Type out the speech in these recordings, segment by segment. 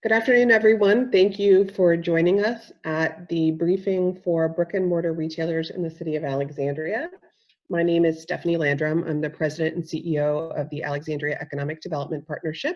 Good afternoon, everyone. Thank you for joining us at the briefing for brick and mortar retailers in the city of Alexandria. My name is Stephanie Landrum. I'm the president and CEO of the Alexandria Economic Development Partnership.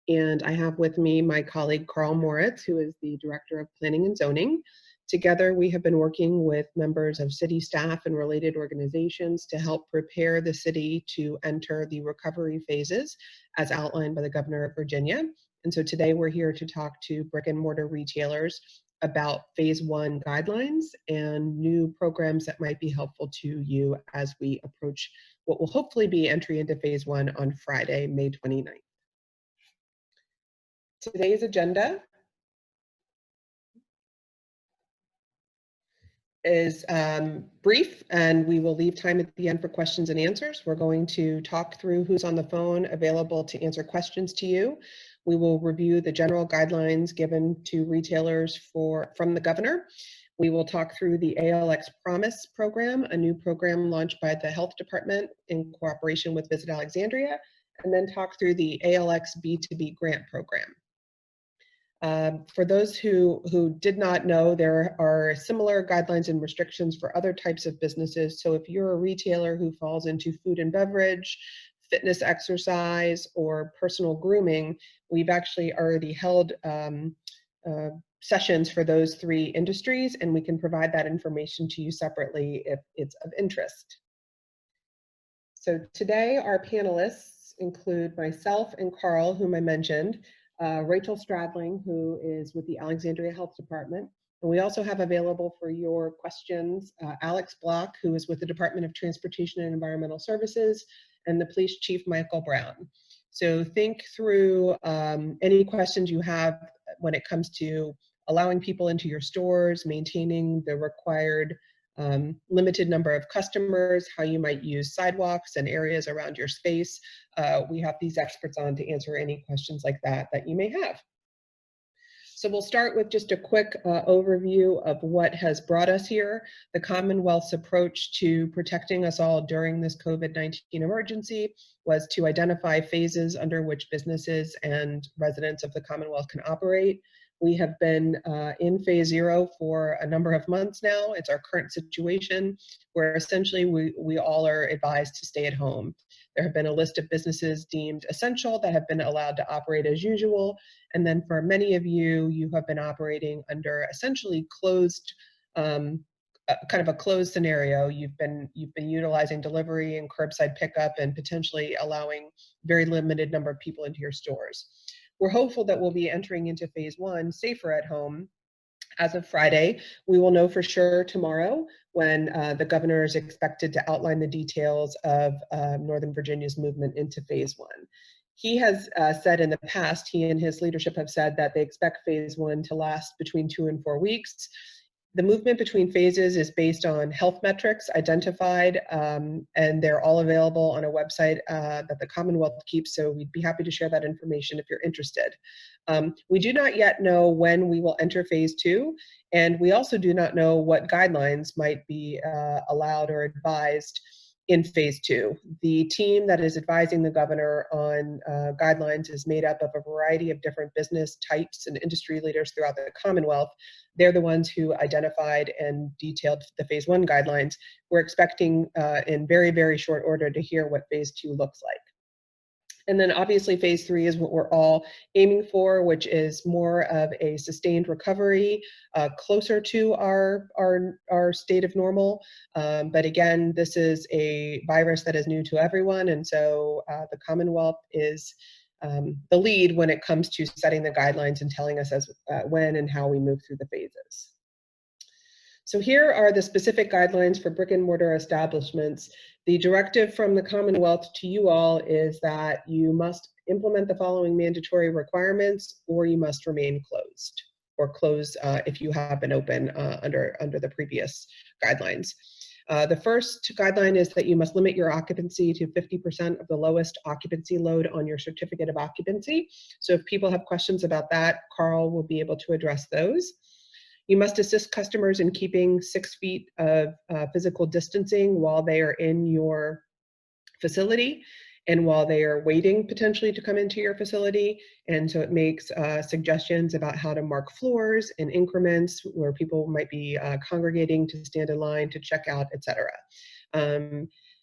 And I have with me my colleague, Carl Moritz, who is the director of planning and zoning. Together, we have been working with members of city staff and related organizations to help prepare the city to enter the recovery phases as outlined by the governor of Virginia. And so today we're here to talk to brick and mortar retailers about phase one guidelines and new programs that might be helpful to you as we approach what will hopefully be entry into phase one on Friday, May 29th. Today's agenda is brief, and we will leave time at the end for questions and answers. We're going to talk through who's on the phone available to answer questions to you. We will review the general guidelines given to retailers from the governor. We will talk through the ALX Promise program, a new program launched by the health department in cooperation with Visit Alexandria, and then talk through the ALX B2B grant program. For those who did not know, there are similar guidelines and restrictions for other types of businesses. So if you're a retailer who falls into food and beverage, fitness exercise, or personal grooming, we've actually already held sessions for those three industries, and we can provide that information to you separately if it's of interest. So today our panelists include myself and Carl, whom I mentioned, Rachel Stradling, who is with the Alexandria Health Department. And we also have available for your questions, Alex Block, who is with the Department of Transportation and Environmental Services, and the Police Chief Michael Brown. So think through any questions you have when it comes to allowing people into your stores, maintaining the required limited number of customers, how you might use sidewalks and areas around your space. We have these experts on to answer any questions like that you may have. So we'll start with just a quick overview of what has brought us here. The Commonwealth's approach to protecting us all during this COVID-19 emergency was to identify phases under which businesses and residents of the Commonwealth can operate. We have been in phase 0 for a number of months now. It's our current situation where essentially we all are advised to stay at home. There have been a list of businesses deemed essential that have been allowed to operate as usual. And then for many of you, you have been operating under essentially closed, kind of a closed scenario. You've been utilizing delivery and curbside pickup and potentially allowing very limited number of people into your stores. We're hopeful that we'll be entering into phase 1 safer at home. As of Friday, we will know for sure tomorrow when the governor is expected to outline the details of Northern Virginia's movement into phase 1. He has said in the past, he and his leadership have said that they expect phase 1 to last between 2 and 4 weeks. The movement between phases is based on health metrics identified, and they're all available on a website that the Commonwealth keeps, so we'd be happy to share that information if you're interested. We do not yet know when we will enter phase 2, and we also do not know what guidelines might be allowed or advised in phase 2. The team that is advising the governor on guidelines is made up of a variety of different business types and industry leaders throughout the Commonwealth. They're the ones who identified and detailed the phase 1 guidelines. We're expecting in very, very short order to hear what phase 2 looks like. And then obviously phase 3 is what we're all aiming for, which is more of a sustained recovery, closer to our state of normal. But again, this is a virus that is new to everyone. And so the Commonwealth is the lead when it comes to setting the guidelines and telling us when and how we move through the phases. So here are the specific guidelines for brick and mortar establishments. The directive from the Commonwealth to you all is that you must implement the following mandatory requirements, or you must remain closed, or close if you have been open under the previous guidelines. The first guideline is that you must limit your occupancy to 50% of the lowest occupancy load on your certificate of occupancy. So if people have questions about that, Carl will be able to address those. You must assist customers in keeping 6 feet of physical distancing while they are in your facility. and while they are waiting potentially to come into your facility. And so it makes suggestions about how to mark floors in increments where people might be congregating to stand in line to check out, etc.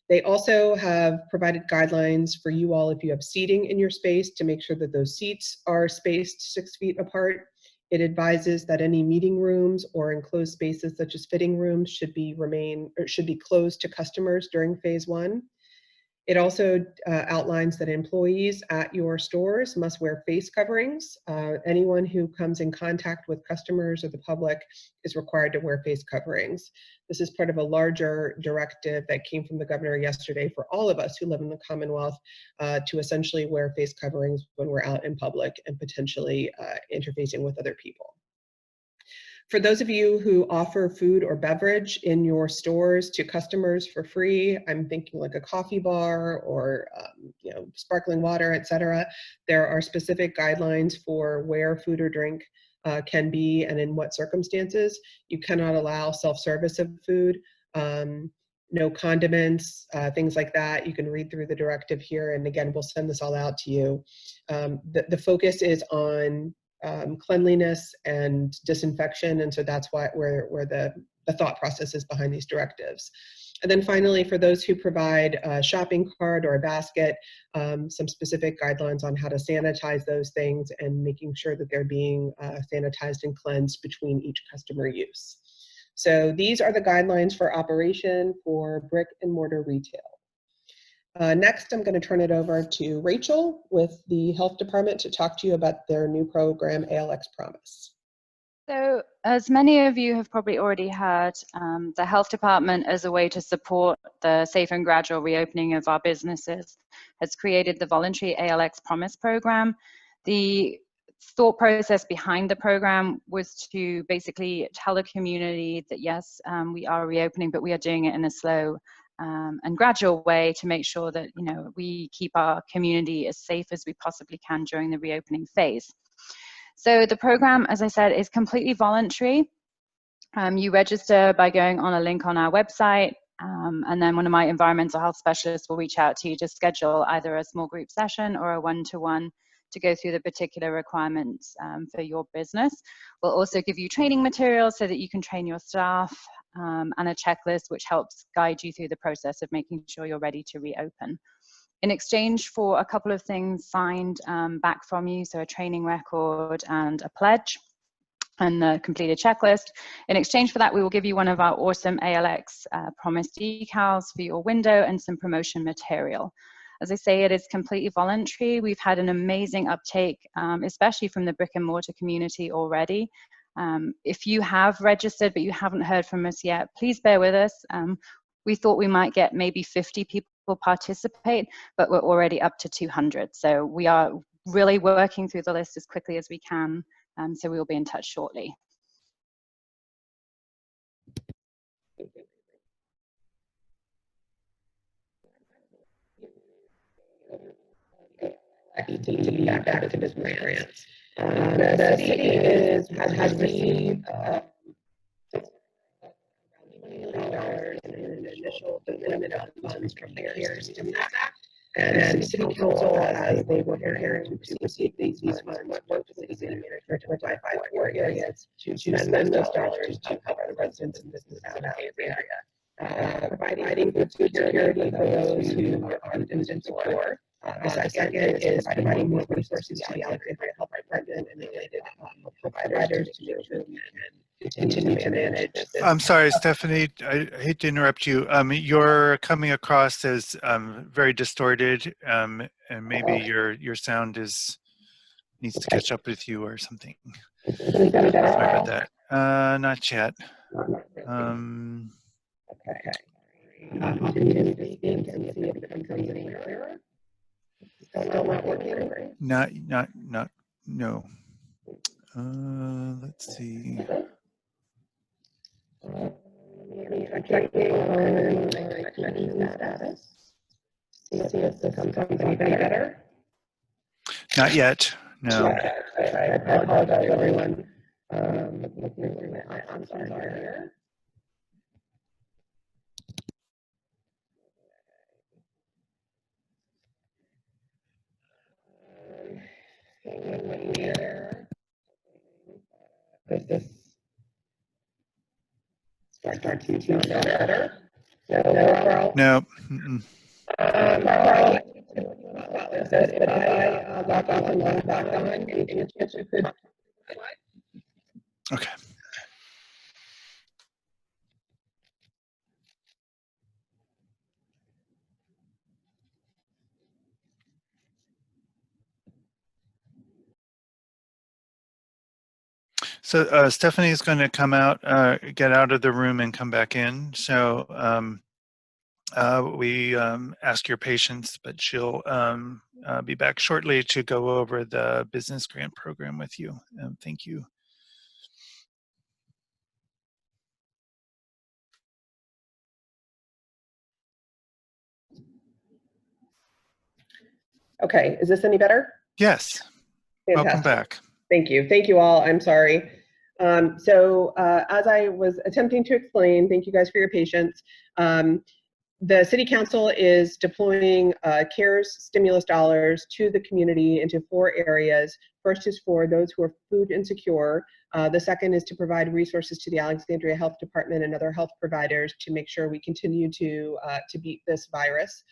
They also have provided guidelines for you all if you have seating in your space to make sure that those seats are spaced 6 feet apart. It advises that any meeting rooms or enclosed spaces such as fitting rooms should be closed to customers during phase 1. It also outlines that employees at your stores must wear face coverings. Anyone who comes in contact with customers or the public is required to wear face coverings. This is part of a larger directive that came from the governor yesterday for all of us who live in the Commonwealth to essentially wear face coverings when we're out in public and potentially interfacing with other people. For those of you who offer food or beverage in your stores to customers for free, I'm thinking like a coffee bar or sparkling water, etc. There are specific guidelines for where food or drink can be and in what circumstances. You cannot allow self-service of food, no condiments, things like that. You can read through the directive here, and again, we'll send this all out to you. The focus is on cleanliness and disinfection, and so that's where the thought process is behind these directives. And then finally, for those who provide a shopping cart or a basket, some specific guidelines on how to sanitize those things and making sure that they're being sanitized and cleansed between each customer use. So these are the guidelines for operation for brick and mortar retail. Next, I'm going to turn it over to Rachel with the Health Department to talk to you about their new program, ALX Promise. So, as many of you have probably already heard, the Health Department, as a way to support the safe and gradual reopening of our businesses, has created the voluntary ALX Promise program. The thought process behind the program was to basically tell the community that yes, we are reopening, but we are doing it in a slow and gradual way to make sure that we keep our community as safe as we possibly can during the reopening phase. So the program, as I said, is completely voluntary. You register by going on a link on our website, and then one of my environmental health specialists will reach out to you to schedule either a small group session or a one-to-one to go through the particular requirements for your business. We'll also give you training materials so that you can train your staff, and a checklist which helps guide you through the process of making sure you're ready to reopen. In exchange for a couple of things signed back from you, so a training record and a pledge and the completed checklist, in exchange for that, we will give you one of our awesome ALX Promise decals for your window and some promotion material. As I say, it is completely voluntary. We've had an amazing uptake, especially from the brick and mortar community already. If you have registered but you haven't heard from us yet, please bear with us. We thought we might get maybe 50 people participate, but we're already up to 200. So we are really working through the list as quickly as we can. So we will be in touch shortly. B2B activist grants. The city has received $1 million in initial deployment of funds from the CARES Act. And City Council, as they were preparing to receive these funds, worked with the city manager to identify 4 areas to spend those dollars to help the residents and businesses in that area. Providing food security for those who are insecure. The second is providing more resources to the ALX Health Department and related providers to make sure we can continue to manage this. I'm sorry, Stephanie, I hate to interrupt you. You're coming across as very distorted, and maybe your sound needs to catch up with you or something. Sorry about that. Not yet. Okay. Continue to speak and see if it comes any clearer. Still not working, right? No. Let's see. Checking on my connection status. See if this comes any better. Not yet. No. I apologize, everyone. Looking through my icons here. Is this start to sound better? No, Carl? No. Mm-mm. Carl, but if I log off and log back on, any chance you could? Okay. So Stephanie is going to come out, get out of the room and come back in. So we ask your patience, but she'll be back shortly to go over the business grant program with you. Thank you. Okay, is this any better? Yes. Fantastic. Welcome back. Thank you. Thank you all. I'm sorry. As I was attempting to explain, thank you guys for your patience. The City Council is deploying CARES stimulus dollars to the community into 4 areas. First is for those who are food insecure. The second is to provide resources to the Alexandria Health Department and other health providers to make sure we continue to beat this virus.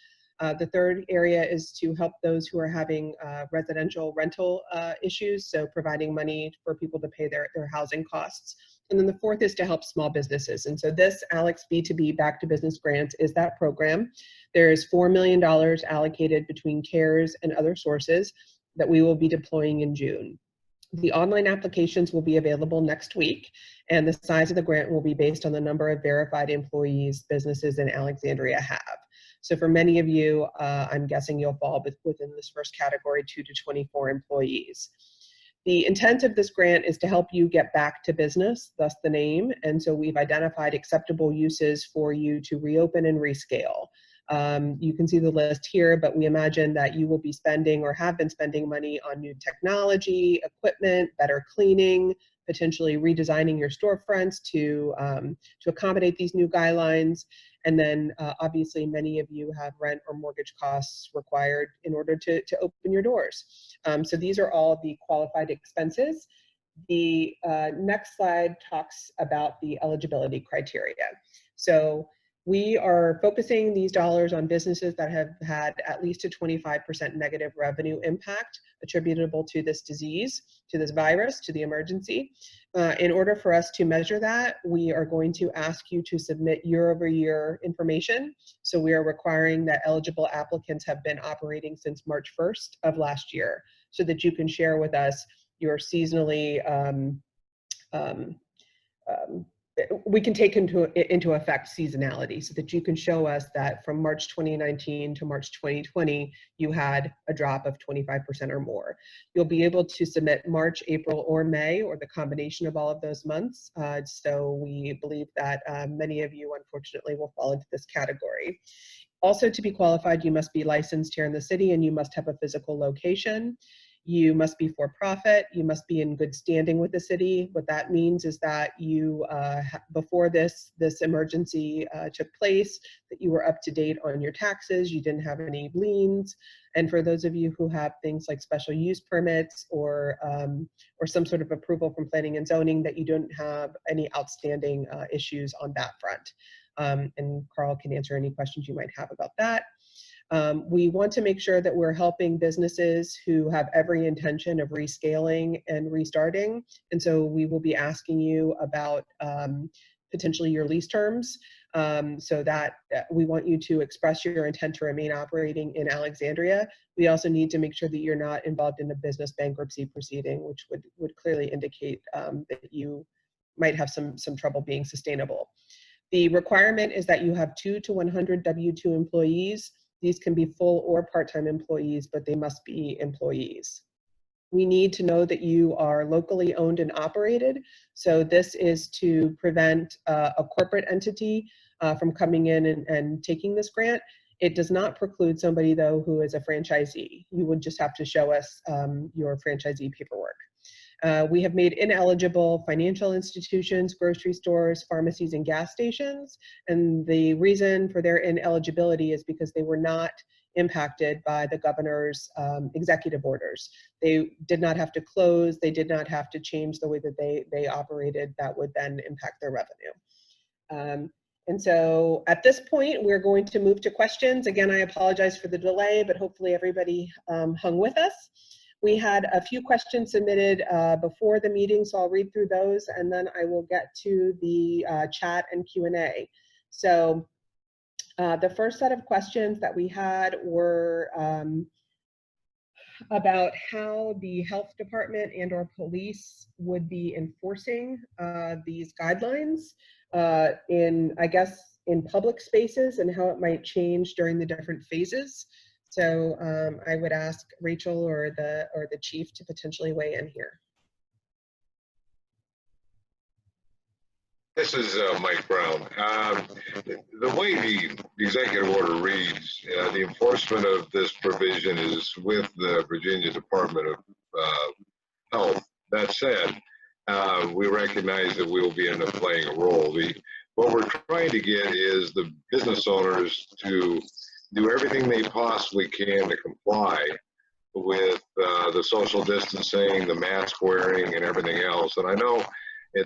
The third area is to help those who are having residential rental issues, so providing money for people to pay their housing costs. And then the fourth is to help small businesses. And so this ALX B2B Back to Business Grants is that program. There is $4 million allocated between CARES and other sources that we will be deploying in June. The online applications will be available next week, and the size of the grant will be based on the number of verified employees businesses in Alexandria have. So for many of you, I'm guessing you'll fall within this first category, 2 to 24 employees. The intent of this grant is to help you get back to business, thus the name, and so we've identified acceptable uses for you to reopen and rescale. You can see the list here, but we imagine that you will be spending or have been spending money on new technology, equipment, better cleaning, potentially redesigning your storefronts to accommodate these new guidelines. And then obviously many of you have rent or mortgage costs required in order to open your doors. So these are all the qualified expenses. The next slide talks about the eligibility criteria. So we are focusing these dollars on businesses that have had at least a 25% negative revenue impact attributable to this disease, to this virus, to the emergency. In order for us to measure that, we are going to ask you to submit year-over-year information. So we are requiring that eligible applicants have been operating since March 1st of last year, so that you can share with us your seasonally we can take into effect seasonality, so that you can show us that from March 2019 to March 2020, you had a drop of 25% or more. You'll be able to submit March, April, or May, or the combination of all of those months. So we believe that many of you, unfortunately, will fall into this category. Also, to be qualified, you must be licensed here in the city, and you must have a physical location. You must be for profit. You must be in good standing with the city. What that means is that you, before this emergency took place, that you were up to date on your taxes, you didn't have any liens. And for those of you who have things like special use permits or some sort of approval from planning and zoning, that you don't have any outstanding issues on that front. And Carl can answer any questions you might have about that. We want to make sure that we're helping businesses who have every intention of rescaling and restarting. And so we will be asking you about potentially your lease terms, so that we want you to express your intent to remain operating in Alexandria. We also need to make sure that you're not involved in a business bankruptcy proceeding, which would clearly indicate that you might have some trouble being sustainable. The requirement is that you have 2 to 100 W-2 employees. These can be full or part-time employees, but they must be employees. We need to know that you are locally owned and operated. So this is to prevent a corporate entity from coming in and taking this grant. It does not preclude somebody, though, who is a franchisee. You would just have to show us your franchisee paperwork. We have made ineligible financial institutions, grocery stores, pharmacies, and gas stations. And the reason for their ineligibility is because they were not impacted by the governor's executive orders. They did not have to close. They did not have to change the way that they operated. That would then impact their revenue. And so at this point, we're going to move to questions. Again, I apologize for the delay, but hopefully everybody hung with us. We had a few questions submitted before the meeting, so I'll read through those, and then I will get to the chat and Q&A. So the first set of questions that we had were about how the health department and or police would be enforcing these guidelines I guess, in public spaces, and how it might change during the different phases. So I would ask Rachel or the chief to potentially weigh in here. This is Mike Brown. The way the executive order reads, the enforcement of this provision is with the Virginia Department of Health. That said, we recognize that we will be end up playing a role. What we're trying to get is the business owners to do everything they possibly can to comply with the social distancing, the mask wearing, and everything else. And I know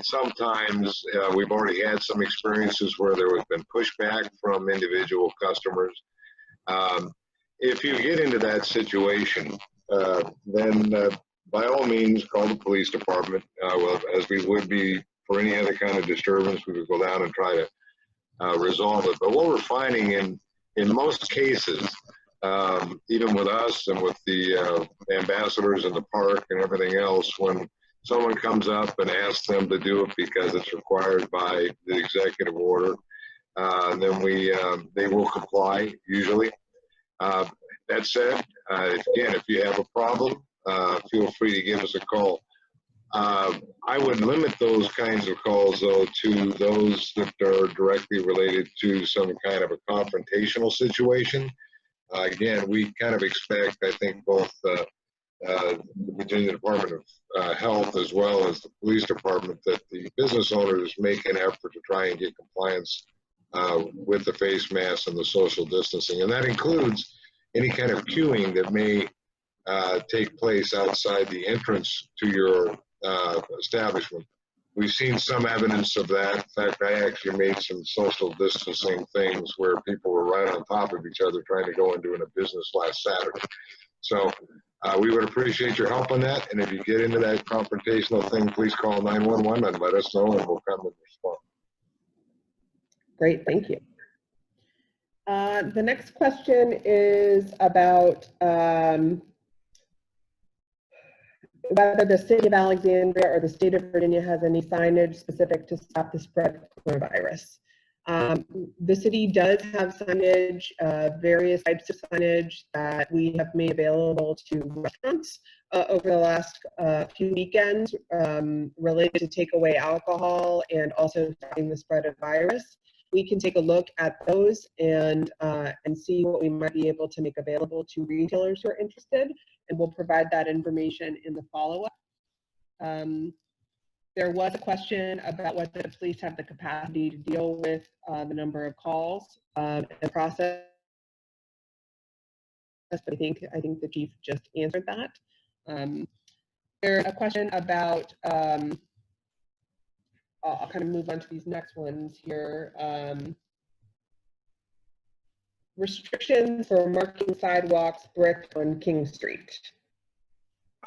sometimes we've already had some experiences where there has been pushback from individual customers. If you get into that situation, then by all means, call the police department. Well, as we would be for any other kind of disturbance, we would go down and try to resolve it. But what we're finding in most cases, even with us and with the ambassadors in the park and everything else, when someone comes up and asks them to do it because it's required by the executive order, then they will comply usually. That said, again, if you have a problem, feel free to give us a call. I would limit those kinds of calls, though, to those that are directly related to some kind of a confrontational situation. Again, we kind of expect, I think, both the Virginia Department of Health as well as the police department, that the business owners make an effort to try and get compliance with the face masks and the social distancing. And that includes any kind of queuing that may take place outside the entrance to your establishment. We've seen some evidence of that. In fact, I actually made some social distancing things where people were right on top of each other trying to go into a business last Saturday. So we would appreciate your help on that. And if you get into that confrontational thing, please call 911 and let us know, and we'll come and respond. Great, thank you. The next question is about whether the city of Alexandria or the state of Virginia has any signage specific to stop the spread of coronavirus. The city does have signage, various types of signage that we have made available to restaurants over the last few weekends related to takeaway alcohol and also stopping the spread of virus. We can take a look at those and see what we might be able to make available to retailers who are interested, and we'll provide that information in the follow-up. There was a question about whether the police have the capacity to deal with the number of calls and process. But I think the chief just answered that. There's a question about, I'll kind of move on to these next ones here. Restrictions for marking sidewalks brick on King Street.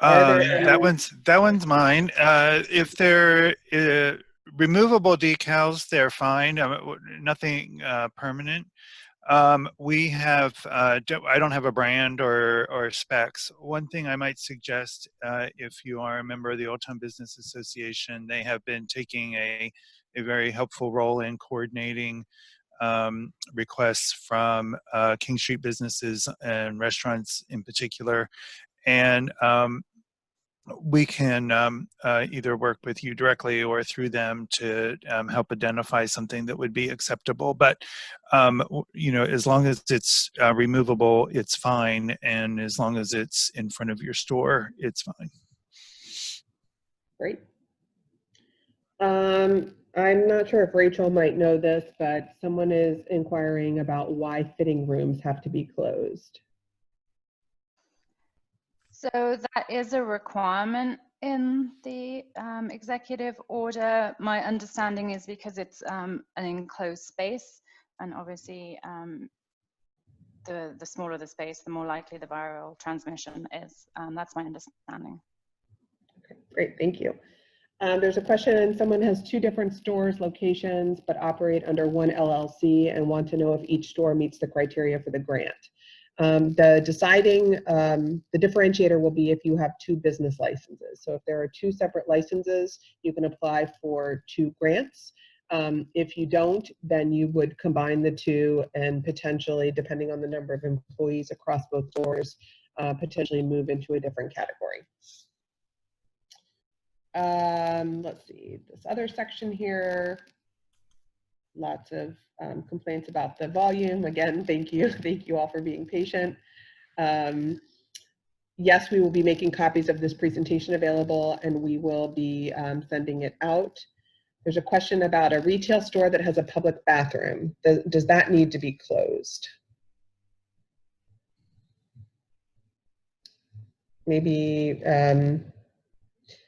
That one's mine. If they're removable decals, they're fine. Nothing permanent. We have, I don't have a brand or specs. One thing I might suggest, if you are a member of the Old Town Business Association, they have been taking a very helpful role in coordinating requests from King Street businesses and restaurants in particular. And we can either work with you directly or through them to help identify something that would be acceptable. But, you know, as long as it's removable, it's fine. And as long as it's in front of your store, it's fine. Great. I'm not sure if Rachel might know this, but someone is inquiring about why fitting rooms have to be closed. So that is a requirement in the executive order. My understanding is because it's an enclosed space, and obviously the smaller the space, the more likely the viral transmission is. That's my understanding. Okay, great, thank you. There's a question, someone has 2 different stores locations but operate under one LLC and want to know if each store meets the criteria for the grant. The differentiator will be if you have 2 business licenses. So if there are 2 separate licenses, you can apply for 2 grants. If you don't, then you would combine the 2 and potentially, depending on the number of employees across both stores, potentially move into a different category. Let's see, this other section here, lots of complaints about the volume. Again, thank you all for being patient. Yes, we will be making copies of this presentation available, and we will be sending it out. There's a question about a retail store that has a public bathroom. Does that need to be closed?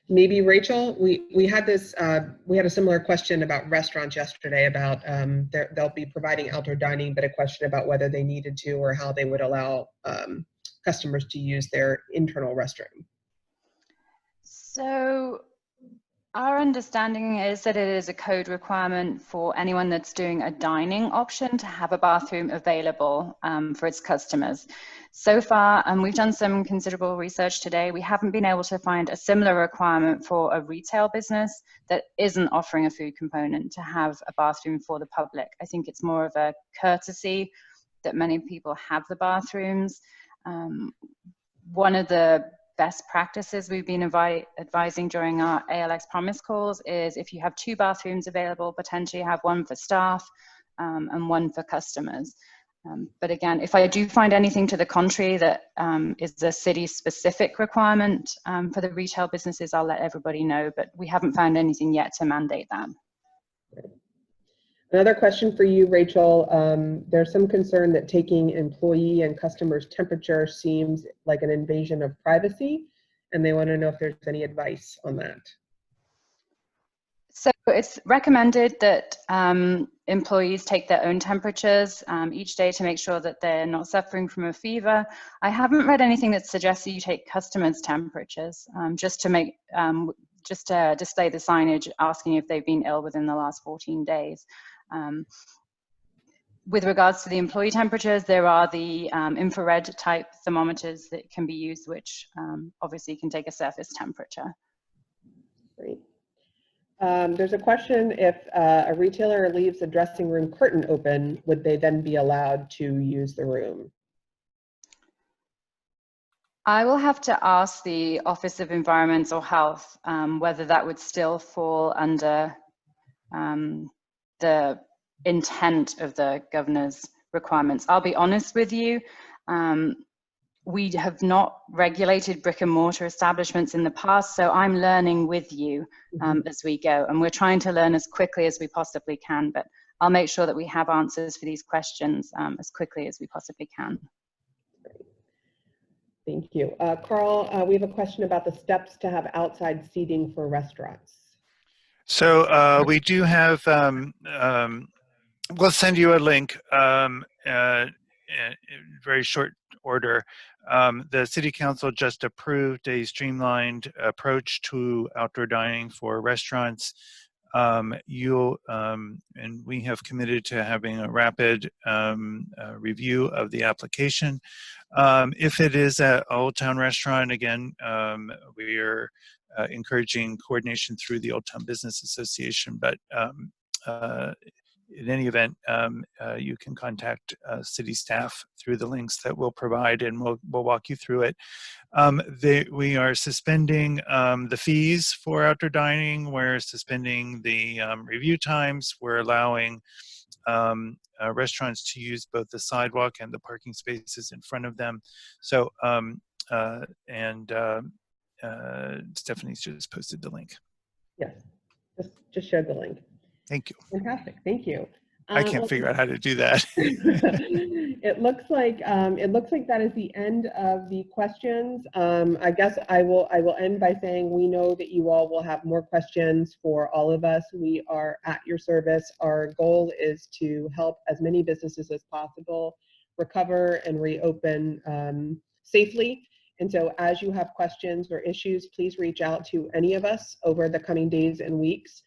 Maybe Rachel, we had this, we had a similar question about restaurants yesterday about they'll be providing outdoor dining, but a question about whether they needed to or how they would allow customers to use their internal restroom. So our understanding is that it is a code requirement for anyone that's doing a dining option to have a bathroom available for its customers. So far, we've done some considerable research today, we haven't been able to find a similar requirement for a retail business that isn't offering a food component to have a bathroom for the public. I think it's more of a courtesy that many people have the bathrooms. One of the best practices we've been advising during our ALX promise calls is if you have 2 bathrooms available, potentially have one for staff and one for customers. But again, if I do find anything to the contrary that is a city-specific requirement for the retail businesses, I'll let everybody know, but we haven't found anything yet to mandate that. Another question for you, Rachel. There's some concern that taking employee and customers' temperature seems like an invasion of privacy, and they want to know if there's any advice on that. So it's recommended that employees take their own temperatures each day to make sure that they're not suffering from a fever. I haven't read anything that suggests that you take customers' temperatures just to make just to display the signage asking if they've been ill within the last 14 days. With regards to the employee temperatures, there are the infrared type thermometers that can be used, which obviously can take a surface temperature. Great. There's a question, if a retailer leaves a dressing room curtain open, would they then be allowed to use the room? I will have to ask the Office of Environmental Health whether that would still fall under the intent of the governor's requirements. I'll be honest with you, we have not regulated brick and mortar establishments in the past, so I'm learning with you as we go, and we're trying to learn as quickly as we possibly can, but I'll make sure that we have answers for these questions as quickly as we possibly can. Thank you. Carl, we have a question about the steps to have outside seating for restaurants. So we do have, we'll send you a link in very short order. The City Council just approved a streamlined approach to outdoor dining for restaurants. And we have committed to having a rapid review of the application. If it is an Old Town restaurant, again, we are encouraging coordination through the Old Town Business Association, but in any event, you can contact city staff through the links that we'll provide, and we'll walk you through it. We are suspending the fees for outdoor dining. We're suspending the review times. We're allowing restaurants to use both the sidewalk and the parking spaces in front of them. So, Stephanie's just posted the link. Yes, just showed the link. Thank you. Fantastic, thank you. I can't Well, figure out how to do that. it looks like that is the end of the questions. I guess I will end by saying we know that you all will have more questions for all of us. We are at your service. Our goal is to help as many businesses as possible recover and reopen safely. And so as you have questions or issues, please reach out to any of us over the coming days and weeks.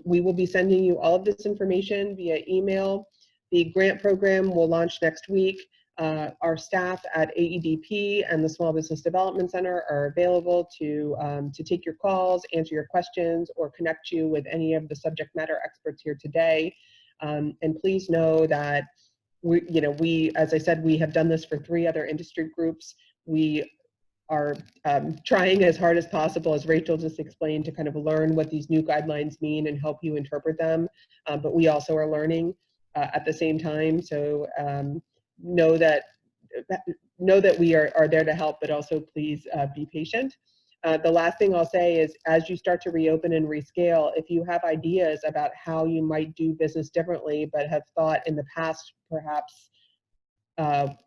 We will be sending you all of this information via email. The grant program will launch next week. Our staff at AEDP and the Small Business Development Center are available to take your calls, answer your questions, or connect you with any of the subject matter experts here today. And please know that we, as I said, we have done this for 3 other industry groups. We are trying as hard as possible, as Rachel just explained, to kind of learn what these new guidelines mean and help you interpret them. But we also are learning at the same time. So know that we are there to help, but also please be patient. The last thing I'll say is, as you start to reopen and rescale, if you have ideas about how you might do business differently, but have thought in the past perhaps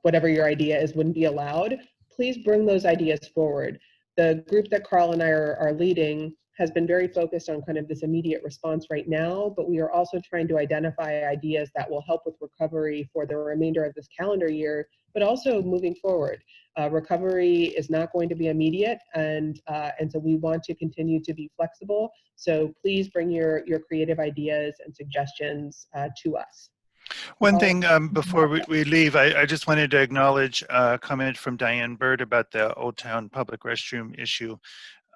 whatever your idea is wouldn't be allowed, please bring those ideas forward. The group that Carl and I are leading has been very focused on kind of this immediate response right now, but we are also trying to identify ideas that will help with recovery for the remainder of this calendar year, but also moving forward. Recovery is not going to be immediate, and so we want to continue to be flexible. So please bring your creative ideas and suggestions to us. One thing before we leave, I just wanted to acknowledge a comment from Diane Bird about the Old Town public restroom issue.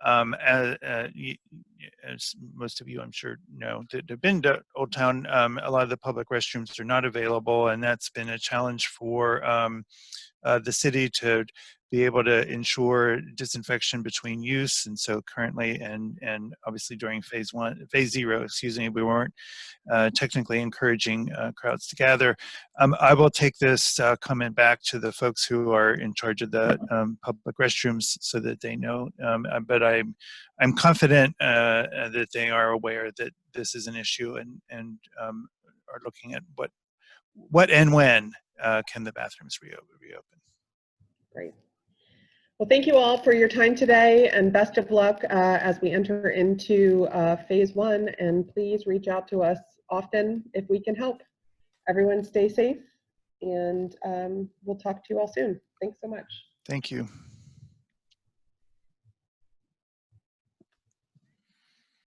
As most of you, I'm sure, know, that have been to Old Town, a lot of the public restrooms are not available, and that's been a challenge for the city to be able to ensure disinfection between use. And so currently, and obviously during phase 0, excuse me, we weren't technically encouraging crowds to gather. I will take this comment back to the folks who are in charge of the public restrooms so that they know. But I'm confident that they are aware that this is an issue and are looking at what and when can the bathrooms reopen. Great. Well, thank you all for your time today, and best of luck as we enter into phase 1. And please reach out to us often if we can help. Everyone stay safe, and we'll talk to you all soon. Thanks so much. Thank you.